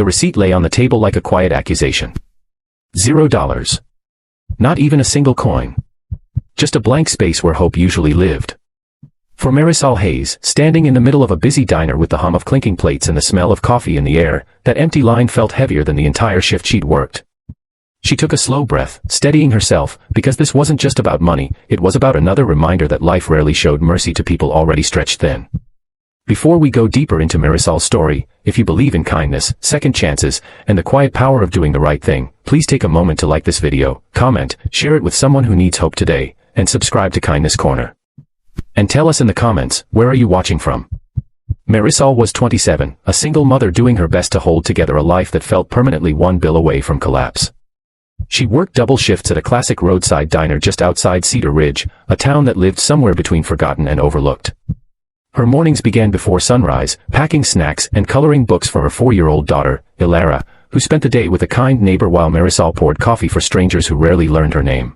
The receipt lay on the table like a quiet accusation. $0. Not even a single coin. Just a blank space where hope usually lived. For Marisol Hayes, standing in the middle of a busy diner with the hum of clinking plates and the smell of coffee in the air, that empty line felt heavier than the entire shift she'd worked. She took a slow breath, steadying herself, because this wasn't just about money, it was about another reminder that life rarely showed mercy to people already stretched thin. Before we go deeper into Marisol's story, if you believe in kindness, second chances, and the quiet power of doing the right thing, please take a moment to like this video, comment, share it with someone who needs hope today, and subscribe to Kindness Corner. And tell us in the comments, where are you watching from? Marisol was 27, a single mother doing her best to hold together a life that felt permanently one bill away from collapse. She worked double shifts at a classic roadside diner just outside Cedar Ridge, a town that lived somewhere between forgotten and overlooked. Her mornings began before sunrise, packing snacks and coloring books for her 4-year-old daughter, Ilara, who spent the day with a kind neighbor while Marisol poured coffee for strangers who rarely learned her name.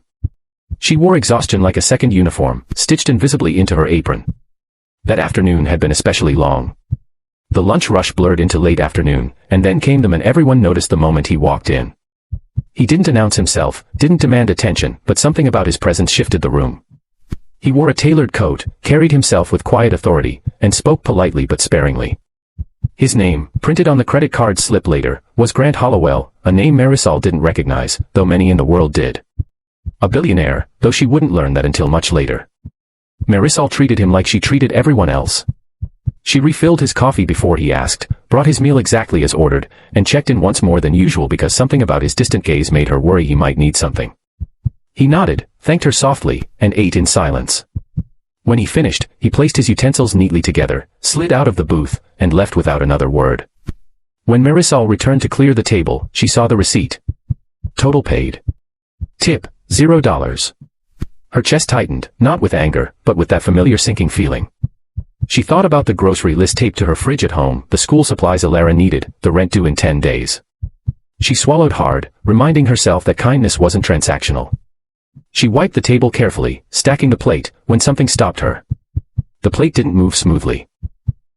She wore exhaustion like a second uniform, stitched invisibly into her apron. That afternoon had been especially long. The lunch rush blurred into late afternoon, and then came the man everyone noticed the moment he walked in. He didn't announce himself, didn't demand attention, but something about his presence shifted the room. He wore a tailored coat, carried himself with quiet authority, and spoke politely but sparingly. His name, printed on the credit card slip later, was Grant Hollowell, a name Marisol didn't recognize, though many in the world did. A billionaire, though she wouldn't learn that until much later. Marisol treated him like she treated everyone else. She refilled his coffee before he asked, brought his meal exactly as ordered, and checked in once more than usual because something about his distant gaze made her worry he might need something. He nodded, thanked her softly, and ate in silence. When he finished, he placed his utensils neatly together, slid out of the booth, and left without another word. When Marisol returned to clear the table, she saw the receipt. Total paid. Tip, $0. Her chest tightened, not with anger, but with that familiar sinking feeling. She thought about the grocery list taped to her fridge at home, the school supplies Ilara needed, the rent due in 10 days. She swallowed hard, reminding herself that kindness wasn't transactional. She wiped the table carefully, stacking the plate, when something stopped her. The plate didn't move smoothly.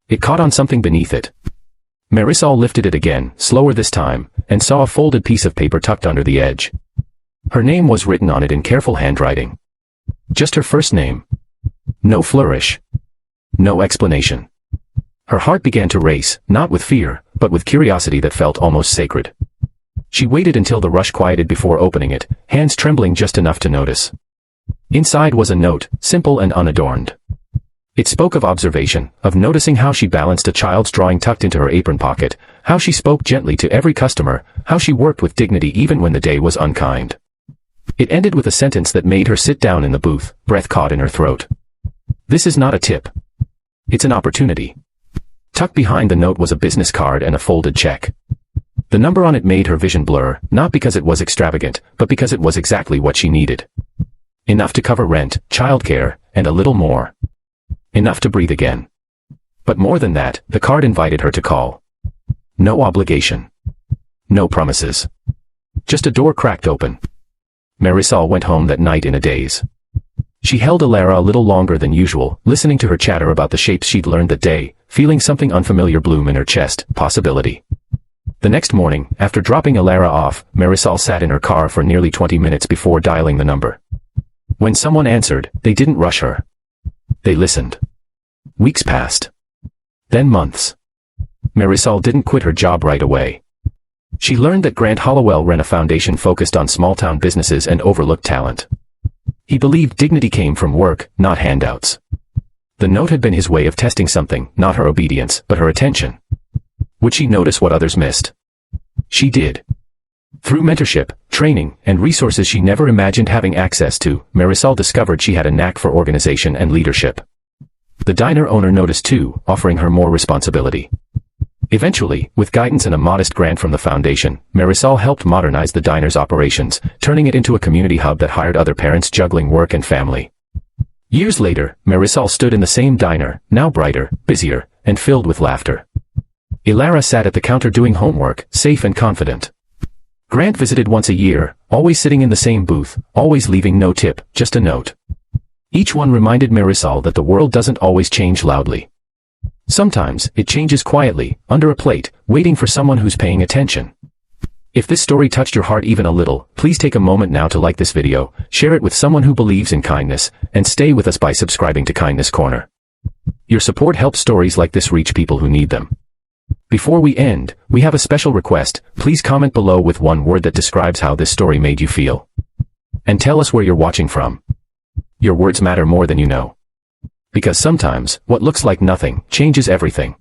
It caught on something beneath it. Marisol lifted it again, slower this time, and saw a folded piece of paper tucked under the edge. Her name was written on it in careful handwriting. Just her first name. No flourish. No explanation. Her heart began to race, not with fear, but with curiosity that felt almost sacred. She waited until the rush quieted before opening it, hands trembling just enough to notice. Inside was a note, simple and unadorned. It spoke of observation, of noticing how she balanced a child's drawing tucked into her apron pocket, how she spoke gently to every customer, how she worked with dignity even when the day was unkind. It ended with a sentence that made her sit down in the booth, breath caught in her throat. This is not a tip. It's an opportunity. Tucked behind the note was a business card and a folded check. The number on it made her vision blur, not because it was extravagant, but because it was exactly what she needed. Enough to cover rent, childcare, and a little more. Enough to breathe again. But more than that, the card invited her to call. No obligation. No promises. Just a door cracked open. Marisol went home that night in a daze. She held Ilara a little longer than usual, listening to her chatter about the shapes she'd learned that day, feeling something unfamiliar bloom in her chest, possibility. The next morning, after dropping Ilara off, Marisol sat in her car for nearly 20 minutes before dialing the number. When someone answered, they didn't rush her. They listened. Weeks passed. Then months. Marisol didn't quit her job right away. She learned that Grant Hollowell ran a foundation focused on small-town businesses and overlooked talent. He believed dignity came from work, not handouts. The note had been his way of testing something, not her obedience, but her attention. Would she notice what others missed? She did. Through mentorship, training, and resources she never imagined having access to, Marisol discovered she had a knack for organization and leadership. The diner owner noticed too, offering her more responsibility. Eventually, with guidance and a modest grant from the foundation, Marisol helped modernize the diner's operations, turning it into a community hub that hired other parents juggling work and family. Years later, Marisol stood in the same diner, now brighter, busier, and filled with laughter. Ilara sat at the counter doing homework, safe and confident. Grant visited once a year, always sitting in the same booth, always leaving no tip, just a note. Each one reminded Marisol that the world doesn't always change loudly. Sometimes, it changes quietly, under a plate, waiting for someone who's paying attention. If this story touched your heart even a little, please take a moment now to like this video, share it with someone who believes in kindness, and stay with us by subscribing to Kindness Corner. Your support helps stories like this reach people who need them. Before we end, we have a special request. Please comment below with one word that describes how this story made you feel. And tell us where you're watching from. Your words matter more than you know. Because sometimes, what looks like nothing changes everything.